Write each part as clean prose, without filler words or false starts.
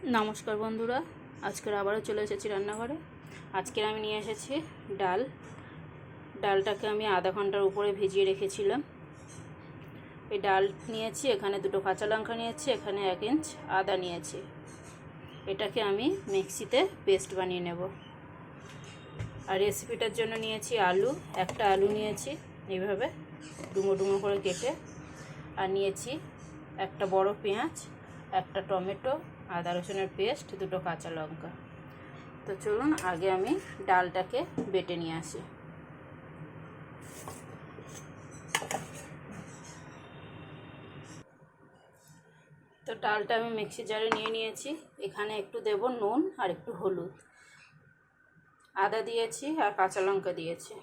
নমস্কার বন্ধুরা, আজকের আবারও চলে এসেছি রান্নাঘরে। আজকের আমি নিয়ে এসেছি ডালটাকে আমি আধা ঘন্টার উপরে ভিজিয়ে রেখেছিলাম। এই ডাল নিয়েছি, এখানে দুটো কাঁচা লঙ্কা নিয়েছি, এখানে 1 ইঞ্চ আদা নিয়েছি। এটাকে আমি মিক্সিতে পেস্ট বানিয়ে নেব। আর রেসিপিটার জন্য নিয়েছি একটা আলু নিয়েছি এইভাবে ডুমো ডুমো করে কেটে, আর নিয়েছি একটা বড় পেঁয়াজ, একটা টমেটো, আদা রসুনের পেস্ট, দুটো কাঁচা লঙ্কা। তো চলুন আগে আমি ডালটাকে বেটে নিয়ে আসি। তো ডালটা আমি মিক্সি জারে নিয়ে নিয়েছি। এখানে একটু দেব নুন আর একটু হলুদ, আদা দিয়েছি আর কাঁচা লঙ্কা দিয়েছি।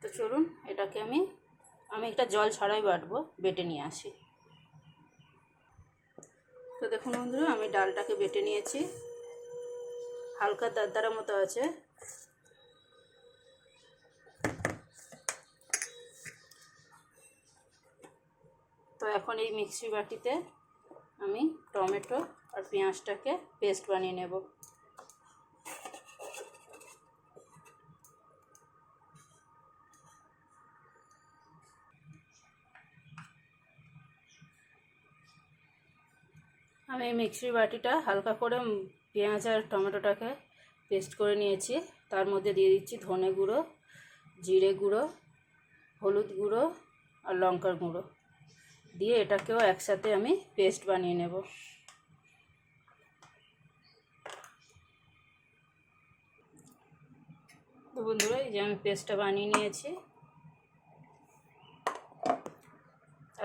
তো চলুন এটাকে আমি একটা জল ছাড়াই বাটবো, বেটে নিয়ে আসি। তো দেখুন বন্ধুরা, আমি ডালটাকে বেটে নিয়েছি, হালকা দারদারা মতো আছে। তো এখন এই মিক্সি বাটিতে আমি টমেটো আর পেঁয়াজটাকে পেস্ট বানিয়ে নেব। আমি এই মিক্সির বাটিটা হালকা করে পেঁয়াজ আর টমেটোটাকে পেস্ট করে নিয়েছি। তার মধ্যে দিয়ে দিচ্ছি ধনে গুঁড়ো, জিরে গুঁড়ো, হলুদ গুঁড়ো আর লঙ্কার গুঁড়ো দিয়ে এটাকেও একসাথে আমি পেস্ট বানিয়ে নেব। তো বন্ধুরা, এই যে আমি পেস্টটা বানিয়ে নিয়েছি।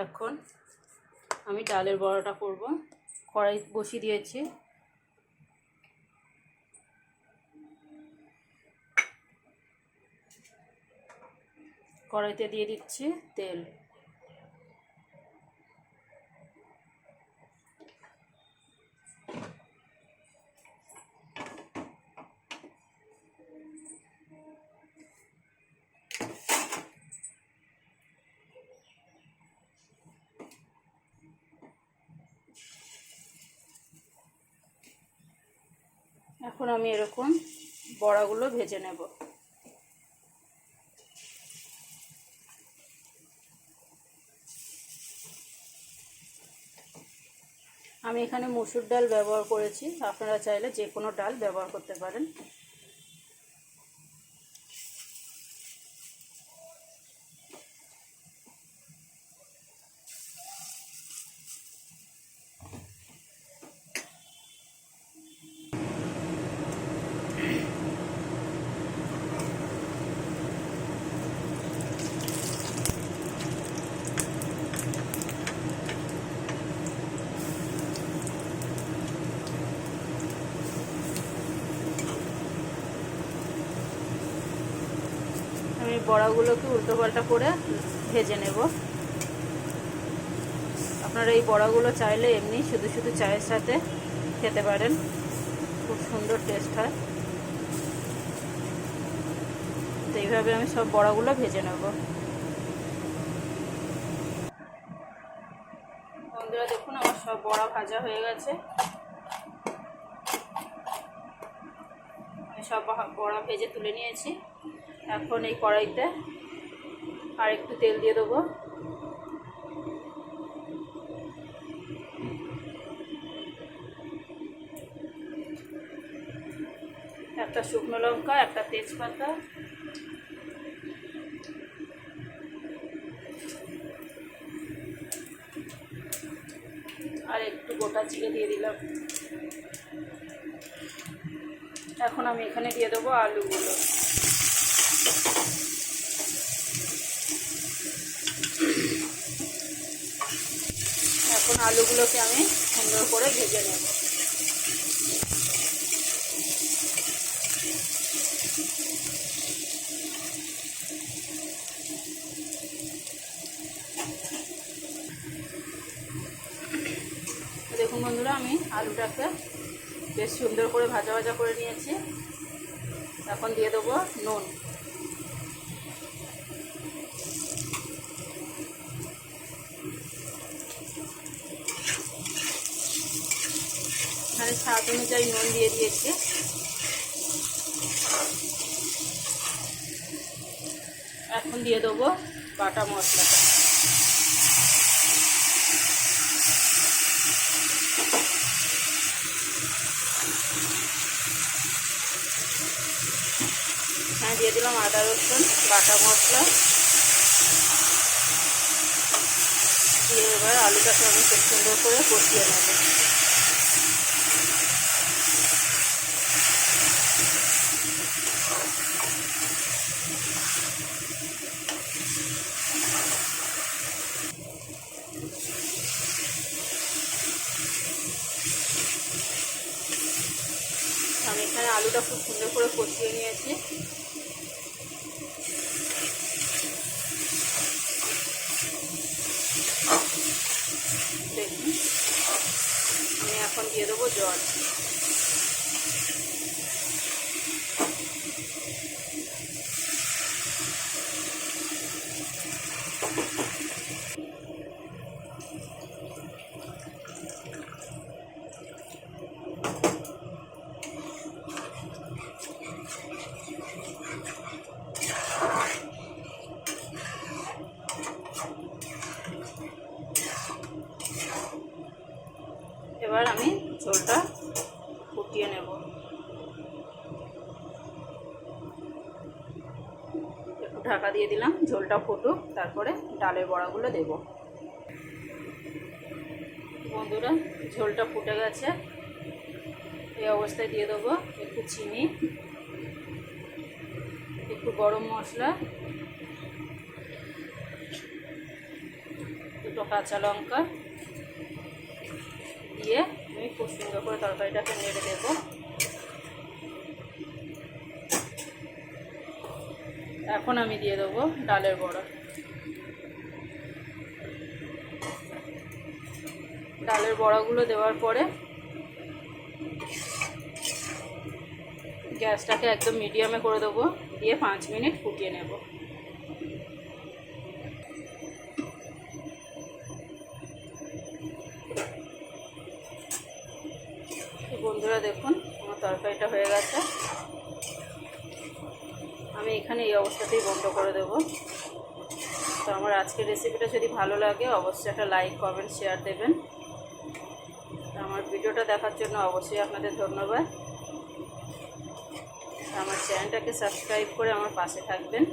এখন আমি ডালের বড়াটা করব। কড়াই বসিয়ে দিয়েছি। কড়াইতে দিয়ে দিচ্ছি তেল। এখন আমি এরকম বড়াগুলো ভেজে নেব। আমি এখানে মসুর ডাল ব্যবহার করেছি, আপনারা চাইলে যে কোনো ডাল ব্যবহার করতে পারেন। আমি বড়াগুলোকে উল্টোপাল্টা করে ভেজে নেব। আপনারা এই বড়াগুলো চাইলে এমনি শুধু শুধু চায়ের সাথে খেতে পারেন, খুব সুন্দর টেস্ট হয়। তো এইভাবে আমি সব বড়াগুলো ভেজে নেব। বন্ধুরা দেখুন, আমার সব বড়া ভাজা হয়ে গেছে। আমি সব বড়া ভেজে তুলে নিয়েছি। এখন এই কড়াইতে আর একটু তেল দিয়ে দেবো। একটা শুকনো লঙ্কা, একটা তেজপাতা, আর একটু গোটা জিরে দিয়ে দিলাম। এখন আমি এখানে দিয়ে দেবো আলুগুলো। এখন আলুগুলোকে আমি সুন্দর করে ভেজে নেব। দেখুন বন্ধুরা, আমি আলুটাকে বেশ সুন্দর করে ভাজা ভাজা করে নিয়েছি। এখন দিয়ে দেবো নুন। এখানে স্বাদ অনুযায়ী নুন দিয়ে দিয়েছি। এখন দিয়ে দেবো বাটা মশলাটা। এখানে দিয়ে দিলাম আদা রসুন বাটা মশলা দিয়ে এবার আলুটাকে আমি খুব সুন্দর করে কষিয়ে নেব। আমি এখানে আলুটা খুব সুন্দর করে কষিয়ে নিয়েছি। দেখুন, আমি এখন দিয়ে দেবো জল। এবার আমি ঝোলটা ফুটিয়ে নেব। একটু ঢাকা দিয়ে দিলাম, ঝোলটা ফুটুক, তারপরে ডালের বড়াগুলো দেব। বন্ধুরা, ঝোলটা ফুটে গেছে। এই অবস্থায় দিয়ে দেবো একটু চিনি, একটু গরম মশলা, দুটো কাঁচা লঙ্কা দিয়ে আমি খুব সুন্দর করে তরকারিটাকে নেড়ে দেব। এখন আমি দিয়ে দেবো ডালের বড়া। ডালের বড়াগুলো দেওয়ার পরে গ্যাসটাকে একদম মিডিয়ামে করে দেবো, দিয়ে 5 মিনিট ফুটিয়ে নেব। বন্ধুরা দেখুন, আমার তরকারিটা হয়ে গেছে। আমি এখানে এই অবস্থাতেই বন্ধ করে দেব। তো আমার আজকের রেসিপিটা যদি ভালো লাগে অবশ্যই একটা লাইক কমেন্ট শেয়ার দেবেন। আমার ভিডিওটা দেখার জন্য অবশ্যই আপনাদের ধন্যবাদ। আমার চ্যানেলটাকে সাবস্ক্রাইব করে আমার পাশে থাকবেন।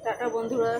টাটা বন্ধুরা।